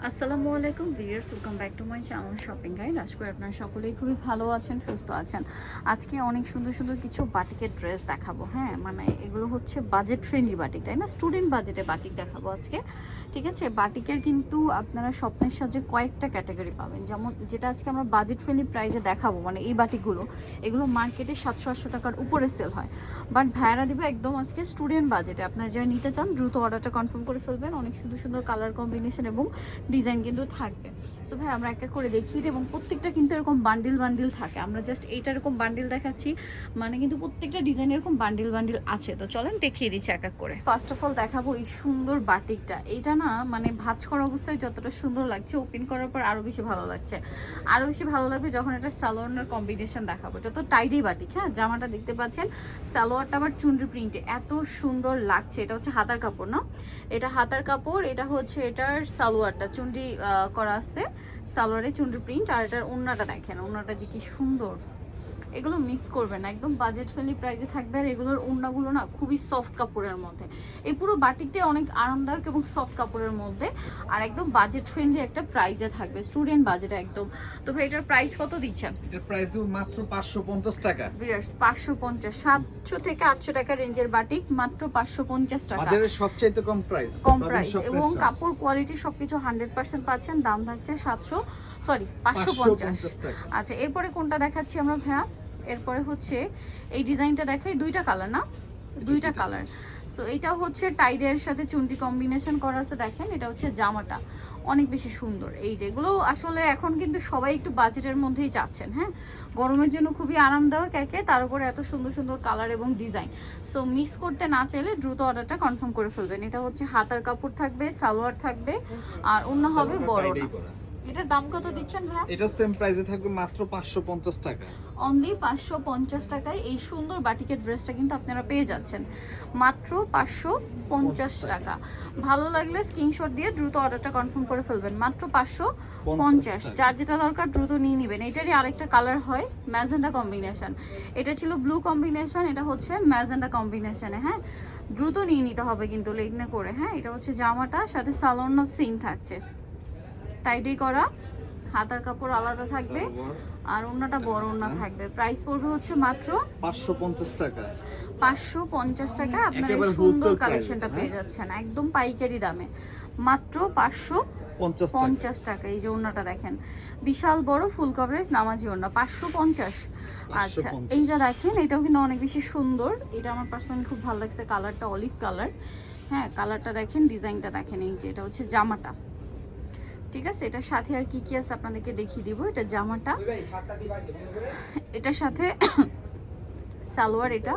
আসসালামু আলাইকুম viewers, welcome back to my channel shopping guide. আশা করি আপনারা সকলেই খুবই ভালো আছেন, সুস্থ আছেন। আজকে অনেক সুন্দর সুন্দর কিছু বাটিকের ড্রেস দেখাবো। হ্যাঁ, মানে এগুলো হচ্ছে বাজেট ফ্রেন্ডলি বাটিক, তাই না? স্টুডেন্ট বাজেটে বাটিক দেখাবো আজকে। ঠিক আছে, বাটিকের কিন্তু আপনারা স্বপ্নের সাজে কয়েকটা ক্যাটাগরি পাবেন। যেমন যেটা আজকে আমরা বাজেট ফ্রেন্ডলি প্রাইসে দেখাবো, মানে এই বাটিকগুলো এগুলো মার্কেটে 700-800 টাকার উপরে সেল হয়, বাট ভাইরা দিবে একদম আজকে স্টুডেন্ট বাজেটে। আপনারা যারা নিতে চান দ্রুত অর্ডারটা কনফার্ম করে ফেলবেন। অনেক সুন্দর সুন্দর কালার কম্বিনেশন এবং ডিজাইন কিন্তু থাকবে। সো ভাই আমরা এক এক করে দেখিয়ে দিই, এবং প্রত্যেকটা কিন্তু এরকম বান্ডিল বান্ডিল থাকে। আমরা জাস্ট এইটা এরকম বান্ডিল দেখাচ্ছি, মানে কিন্তু প্রত্যেকটা ডিজাইন এরকম বান্ডিল বান্ডিল আছে। তো চলেন দেখিয়ে দিচ্ছি এক এক করে। ফার্স্ট অফ অল দেখাবো এই সুন্দর বাটিকটা। এইটা না মানে ভাঁজ করা অবস্থায় যতটা সুন্দর লাগছে, ওপেন করার পর আরো বেশি ভালো লাগছে। আরো বেশি ভালো লাগবে যখন এটা সালোয়ারের কম্বিনেশন দেখাবো। এটা তো টাইডি বাটিক। হ্যাঁ, জামাটা দেখতে পাচ্ছেন, সালোয়ারটা আবার চুনরি প্রিন্টে, এত সুন্দর লাগছে। এটা হচ্ছে হাতার কাপড় না, এটা হাতার কাপড়। এটা হচ্ছে এটার সালোয়ারটা চুনরি করা আছে, সালোয়ারে চুনরি প্রিন্ট। আর এটার ওড়নাটা দেখেন, ওড়নাটা যে কি সুন্দর। এগুলো মিস করবেন না, একদম বাজেট ফ্রেন্ডলি প্রাইসে থাকবে। আর এগুলোর ওড়নাগুলো না খুবই সফট কাপড়ের মধ্যে। এই পুরো বাটিকটাই অনেক আরামদায়ক এবং সফট কাপড়ের মধ্যে, আর একদম বাজেট ফ্রেন্ডলি একটা প্রাইসে থাকবে, স্টুডেন্ট বাজেটে একদম। তো ভাই এটার প্রাইস কত দিচ্ছেন? এটার প্রাইস মাত্র 550 টাকা। ভিউয়ার্স 550, 700 থেকে 800 টাকা রেঞ্জের বাটিক মাত্র 550 টাকা। বাজারের সবচেয়ে কম প্রাইস, কম প্রাইস এবং কাপড় কোয়ালিটি সবকিছু 100% পাচ্ছেন। দাম থাকছে 550 টাকা। আচ্ছা, এরপরে কোনটা দেখাচ্ছি আমরা ভাইয়া? এরপরে হচ্ছে এই ডিজাইনটা দেখাই, দুইটা কালার না, দুইটা কালার। সো এটা হচ্ছে টাইডের সাথে চুনটি কম্বিনেশন করা আছে। দেখেন এটা হচ্ছে জামাটা, অনেক বেশি সুন্দর। এই যেগুলো আসলে এখন কিন্তু সবাই একটু বাজেটের মধ্যেই চাচ্ছেন। হ্যাঁ, গরমের জন্য খুবই আরামদায়ক একে, তার উপরে এত সুন্দর সুন্দর কালার এবং ডিজাইন। সো মিক্স করতে না চাইলে দ্রুত অর্ডারটা কনফার্ম করে ফেলবেন। এটা হচ্ছে হাতার কাপড় থাকবে, সালোয়ার থাকবে, আর অন্য হবে বড় না। এটার দাম কত দিচ্ছেন ভাই? এটা সেম প্রাইসে থাকবে মাত্র 550 টাকা। অনলি 550 টাকায় এই সুন্দর বাটিকের ড্রেসটা কিন্তু আপনারা পেয়ে যাচ্ছেন মাত্র 550 টাকা। ভালো লাগলে স্ক্রিনশট দিয়ে দ্রুত অর্ডারটা কনফার্ম করে ফেলবেন। মাত্র 550, যার যেটা দরকার দ্রুত নিয়ে নেবেন। এটারই আরেকটা কালার হয় ম্যাজেন্ডা কম্বিনেশন। এটা ছিল ব্লু কম্বিনেশন, এটা হচ্ছে ম্যাজেন্ডা কম্বিনেশনে। হ্যাঁ, দ্রুত নিয়ে নিতে হবে কিন্তু লেট না করে। হ্যাঁ, এটা হচ্ছে জামাটা, সাথে সালোয়ার সিন থাকছে, টাইডি করা, হাতার কাপড় আলাদা থাকবে, আর ওড়নাটা বড় ওড়না থাকবে। প্রাইস পড়বে হচ্ছে মাত্র 550 টাকা। 550 টাকা আপনারা এই সুন্দর কালেকশনটা পেয়ে যাচ্ছেন একদম পাইকারি দামে, মাত্র 550 টাকা। এই যে ওড়নাটা দেখেন, বিশাল বড় ফুল কভারেজ নামাজি ওড়না, 550। আচ্ছা, এইটা দেখেন, এটাও কিন্তু অনেক বেশি সুন্দর। এটা আমার পার্সোনালি খুব ভালো লাগছে, কালারটা অলিভ কালার। হ্যাঁ, কালারটা দেখেন, ডিজাইনটা দেখেন। এই যে এটা হচ্ছে জামাটা, ঠিক আছে? এটার সাথে আর কি কি আছে আপনাদেরকে দেখিয়ে দিব। এটা জামাটা, এটার সাথে সালোয়ার, এটা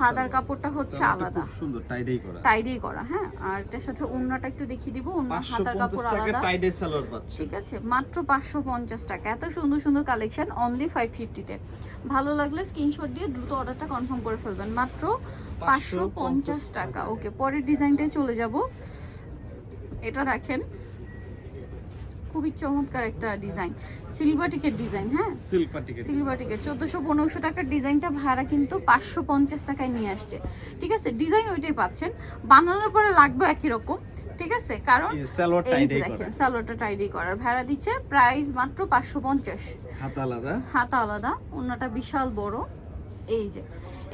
হাতার কাপড়টা হচ্ছে আলাদা, খুব সুন্দর টাইডাই করা, টাইডাই করা। হ্যাঁ, আর এটার সাথে ওড়নাটা একটু দেখিয়ে দিব, ওড়না হাতার কাপড় আলাদা, টাইডাই সালোয়ার পাচ্ছেন। ঠিক আছে? মাত্র 550 টাকা। এত সুন্দর সুন্দর কালেকশন অনলি 550 তে। ভালো লাগলে স্ক্রিনশট দিয়ে দ্রুত অর্ডারটা কনফার্ম করে ফেলবেন, মাত্র 550 টাকা। ওকে, পরের ডিজাইনটায় চলে যাব। এটা দেখেন, খুবই চমৎকার একটা ডিজাইন, সিলভারটিকের ডিজাইন। হ্যাঁ, সিলভারটিকের 1400-1500 টাকার ডিজাইনটা ভাড়া কিন্তু 550 টাকায় নিয়ে আসছে। ঠিক আছে, ডিজাইন ওইটাই পাচ্ছেন, বানানোর পরে লাগবে একই রকম। ঠিক আছে, কারণ এই যে দেখেন সালোয়ারটা টাইডি করার ভাড়া দিচ্ছে, প্রাইস মাত্র 550। হাতা আলাদা, হাতা আলাদা, ওড়নাটা বিশাল বড়। এই যে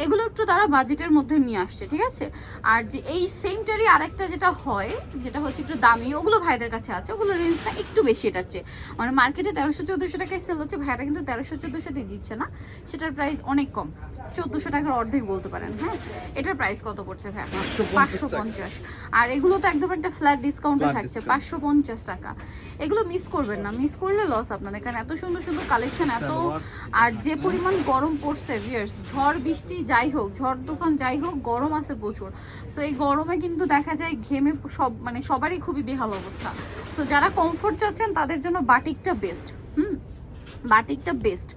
এগুলো একটু তারা বাজেটের মধ্যে নিয়ে আসছে। ঠিক আছে, আর যে এই সেমটারই আরেকটা যেটা হয়, যেটা হচ্ছে একটু দামি, ওগুলো ভাইদের কাছে আছে, ওগুলো রেঞ্জটা একটু বেশি এটার চেয়ে। মানে মার্কেটে 1300-1400 টাকায় সেল হচ্ছে, ভাইরা কিন্তু 1300-1400 দিয়ে দিচ্ছে না, সেটার প্রাইস অনেক কম, 1400 টাকার অর্ধেক বলতে পারেন। হ্যাঁ, এটার প্রাইস কত পড়ছে ভাই? 550। আর এগুলো তো একদম একটা ফ্ল্যাট ডিসকাউন্টে থাকছে, 550 টাকা। এগুলো মিস করবেন না, মিস করলে লস আপনাদের, কারণ এত সুন্দর সুন্দর কালেকশন, এত আর যে পরিমাণ গরম পড়ছে ভিউয়ার্স, ঝড় বৃষ্টি যাই হোক, ঝড় তুফান যাই হোক, গরম আছে প্রচুর। সো এই গরমে কিন্তু দেখা যায় ঘেমে মানে সবারই খুবই বেহাল অবস্থা। সো যারা কমফোর্ট চাচ্ছেন তাদের জন্য বাটিকটা বেস্ট। বাটিকটা বেস্ট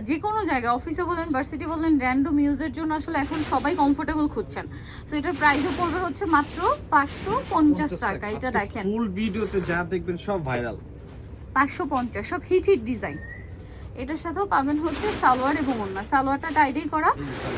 যে কোনো জায়গায়, অফিসে বলেন, ভার্সিটি বলেন, র্যান্ডম ইউজের জন্য আসলে এখন সবাই কমফোর্টেবল খুঁজছেন। সো এটার প্রাইসও পড়বে হচ্ছে মাত্র 550 টাকা। এটা দেখেন, ফুল ভিডিওতে যা দেখবেন সব ভাইরাল। 550, সব হিট হিট ডিজাইন। এটার সাথেও পাবেন হচ্ছে সালোয়ার এবং ওড়না। সালোয়ারটা টাইডাই করা,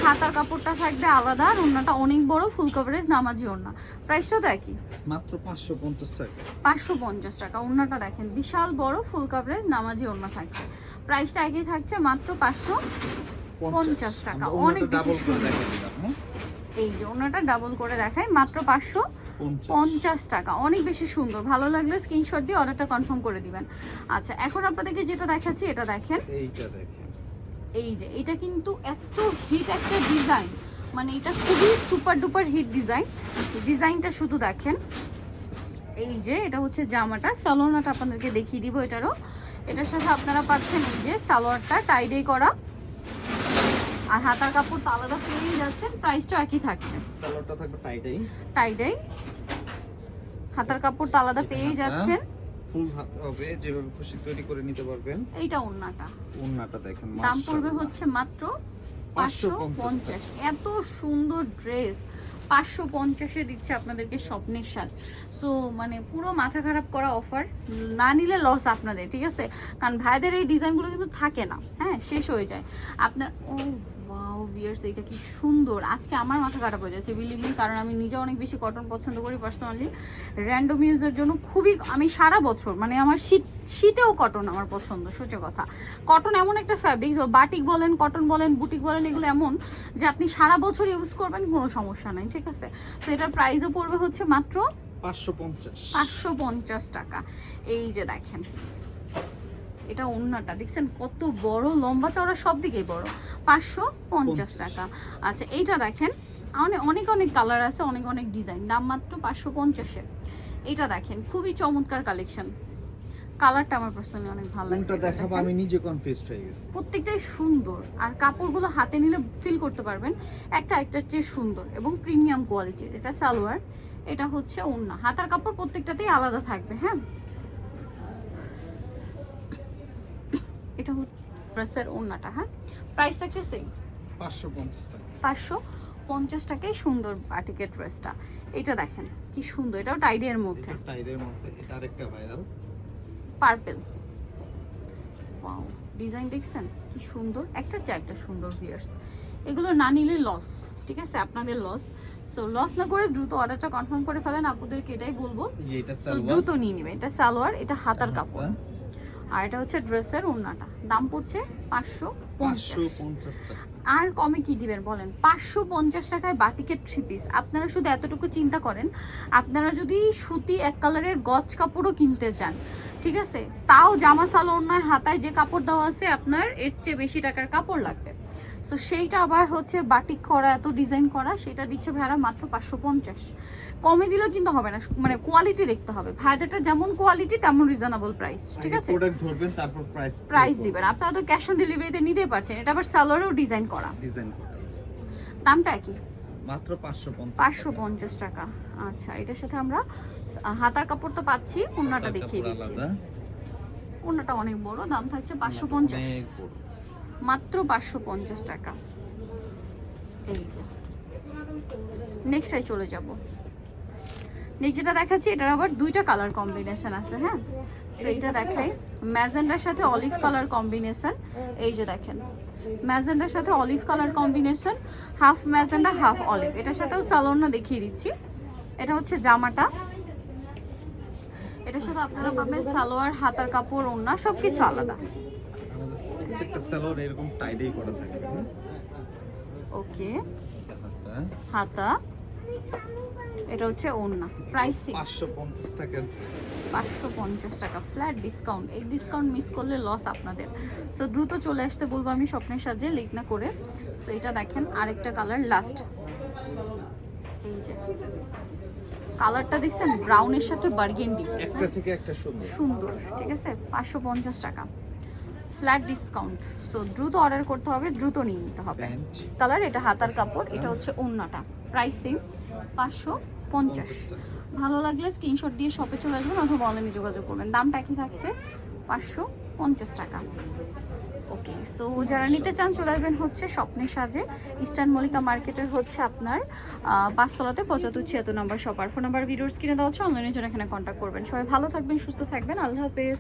হাতার কাপড়টা থাকবে আলাদা, আর ওড়নাটা অনেক বড় ফুল কভারেজ নামাজি ওড়না। প্রাইসটাও তো একই, মাত্র 550 টাকা। 550 টাকা। ওড়নাটা দেখেন বিশাল বড় ফুল কভারেজ নামাজি ওড়না থাকছে। প্রাইসটা একই থাকছে মাত্র 550 টাকা। অনেক বেশি সুন্দর। এই যে ওড়নাটা ডাবল করে দেখাই, মাত্র 550 টাকা। অনেক বেশি সুন্দর। ভালো লাগলে স্ক্রিনশট দিয়ে অর্ডারটা কনফার্ম করে দিবেন। আচ্ছা, এখন আপনাদেরকে যেটা দেখাচ্ছি এটা দেখেন। এইটা দেখেন, এই যে এটা কিন্তু এত হিট একটা ডিজাইন, মানে এটা খুবই সুপার ডুপার হিট ডিজাইন। ডিজাইনটা শুধু দেখেন। এই যে এটা হচ্ছে জামাটা, সালোয়ারটা আপনাদেরকে দেখিয়ে দিব। এটার সাথে আপনারা পাচ্ছেন এই যে সালোয়ারটা টাইডে করা, আর হাতার কাপড় তো আলাদা পেয়ে যাচ্ছেন। প্রাইসটা একই থাকছে, সালোয়ারটা থাকবে টাইডাই, হাতার কাপড় তো আলাদা পেয়ে যাচ্ছেন। ফুল হাত হবে, যেভাবে খুশি তৈরি করে নিতে পারবেন। এইটা ওন্নাটা, ওন্নাটা দেখেন, দাম পড়বে হচ্ছে মাত্র 550। এত সুন্দর ড্রেস 550-এ দিচ্ছে আপনাদেরকে স্বপ্নের সাজ। সো মানে পুরো মাথা খারাপ করা অফার, না নিলে লস আপনাদের, ঠিক আছে? কারণ ভাইদের এই ডিজাইনগুলো কিন্তু থাকে না, হ্যাঁ, শেষ হয়ে যায় আপনার। ও ওয়াও ভিউয়ার্স, এটা কি সুন্দর! আজকে আমার মাথা খারাপ হয়ে যাচ্ছে, বিলিভ মি, কারণ আমি নিজে অনেক বেশি কটন পছন্দ করি পার্সোনালি। র্যান্ডম ইউজের জন্য খুবই, আমি সারা বছর মানে আমার শীতেও কটন আমার পছন্দ। সত্যি কথা, কটন এমন একটা ফ্যাব্রিক্স, বাটিক বলেন, কটন বলেন, বুটিক বলেন, এগুলো এমন যে আপনি সারা বছর ইউজ করবেন, কোনো সমস্যা নাই, ঠিক আছে? তো এটার প্রাইসও পড়বে হচ্ছে মাত্র 550 টাকা। এই যে দেখেন, এটা ওন্নাটা দেখছেন কত বড়, লম্বা চওড়া সব দিকেই বড়। 550 টাকা। আচ্ছা, এইটা দেখেন, অনেক অনেক কালার আছে, অনেক অনেক ডিজাইন, দাম মাত্র 550-এ। এটা দেখেন খুবই চমৎকার কালেকশন। কালারটা আমার পার্সোনালি অনেক ভালো লাগছে। কোনটা দেখাবো আমি নিজে কনফিউজড হয়ে গেছি। প্রত্যেকটাই সুন্দর, আর কাপড়গুলো হাতে নিলে ফিল করতে পারবেন একটা একটার চেয়ে সুন্দর এবং প্রিমিয়াম কোয়ালিটির। এটা সালোয়ার, এটা হচ্ছে ওড়না। হাতার কাপড় প্রত্যেকটাতেই আলাদা থাকবে, হ্যাঁ। এটা হচ্ছে ড্রেসের ওড়নাটা, হ্যাঁ। প্রাইস থাকছে সেম 550 টাকা। 550 টাকায় সুন্দর বাটিকের ড্রেসটা। এটা দেখেন কি সুন্দর, এটাও টাইডের মধ্যে, এটা টাইডের মধ্যে। এটা আরেকটা ভাইরাল পার্পল। ওয়াও, ডিজাইন দেখছেন কি সুন্দর, একটা চেয়ে একটা সুন্দর ভিউয়ার্স। এগুলো না নিলে লস, ঠিক আছে? আপনাদের লস। সো লস না করে দ্রুত অর্ডারটা কনফার্ম করে ফেলেন। আপুদেরকে এটাই বলবো, সো দ্রুত নিয়ে নেবেন। এটা সালোয়ার, এটা হাতার কাপড়, আর এটা হচ্ছে ড্রেসের ওড়নাটা। দাম পড়ছে 550 টাকা। আর কমে কি দিবেন বলেন? 550 টাকায় বাটিকের 3 পিস। আপনারা শুধু এতটুকু চিন্তা করেন, আপনারা যদি সুতি এক কালারের গজ কাপড়ও কিনতে চান, ঠিক আছে, তাও জামা সালোয়ার নয়, হাতায় যে কাপড় দেওয়া আছে আপনার এর চেয়ে বেশি টাকার কাপড় লাগবে। সো সেইটা আবার হচ্ছে বাটিক করা, এত ডিজাইন করা, সেটা দিচ্ছে ভাইরা মাত্র 550। কমে দিলেও কিন্তু হবে না, মানে কোয়ালিটি দেখতে হবে। ভাইদেরটা যেমন কোয়ালিটি তেমন রিজনেবল প্রাইস, ঠিক আছে? প্রোডাক্ট ধরবেন, তারপর প্রাইস দিবেন। আপনারা তো ক্যাশ অন ডেলিভারিতে নিতেই পারছেন। এটা আবার সালোয়ারেও ডিজাইন করা, করা। দামটা কি? মাত্র 550 টাকা। আচ্ছা, এটার সাথে আমরা হাতার কাপড় তো পাচ্ছি, ওড়নাটা দেখিয়ে দিচ্ছি। ওড়নাটা অনেক বড়, দাম থাকছে 550, মাত্র 550 টাকা। এই যে নেক্সটটাই চলে যাব। নেক্সট যেটা দেখাচ্ছি, এটার আবার দুইটা কালার কম্বিনেশন আছে, হ্যাঁ। সো এইটা দেখাই, ম্যাজেন্ডার সাথে অলিভ কালার কম্বিনেশন। এই যে দেখেন, ম্যাজেন্ডার সাথে olive colour combination, half magenta half olive. এটার সাথেও সালোয়ারটা দেখিয়ে দিচ্ছি। এটা হচ্ছে জামাটা, এটার সাথে আপনারা পাবেন সালোয়ার, হাতার কাপড়, ওড়না সবকিছু আলাদা। প্রত্যেকটা সালোয়ার এরকম টাইডেই করা থাকবে, হ্যাঁ। ওকে, হাতা, এটা হচ্ছে ওড়না। প্রাইসিং 550 টাকার, 550 টাকা ফ্ল্যাট ডিসকাউন্ট। এই ডিসকাউন্ট মিস করলে লস আপনাদের। সো দ্রুত চলে আসতে বলবো আমি স্বপ্নের সাজে, লেট না করে। সো এটা দেখেন আরেকটা কালার, লাস্ট। এই যে কালারটা দেখছেন, ব্রাউনের সাথে বার্গেন্ডি, একটা থেকে একটা সুন্দর, ঠিক আছে? 550 টাকা ফ্ল্যাট ডিসকাউন্ট। সো দ্রুত অর্ডার করতে হবে, দ্রুত নিয়ে নিতে হবে। কালার, এটা হাতার কাপড়, এটা হচ্ছে ওড়নাটা। প্রাইসিং 550। ভালো লাগলে স্ক্রিনশট দিয়ে শপে চলে আসবেন অথবা অনলাইনে যোগাযোগ করবেন। দামটা কি থাকছে? 550 টাকা। ওকে, সো যারা নিতে চান চলে আসবেন হচ্ছে স্বপ্নের সাজে, ইস্টার্ন মল্লিকা মার্কেটের হচ্ছে আপনার 5 তলাতে 75-76 নম্বর শপ। আর ফোন নাম্বার ভিডিওস কিনে দেওয়া হচ্ছে, অনলাইনের জন্য এখানে কন্ট্যাক্ট করবেন। সবাই ভালো থাকবেন, সুস্থ থাকবেন, আল্লাহ হাফেজ।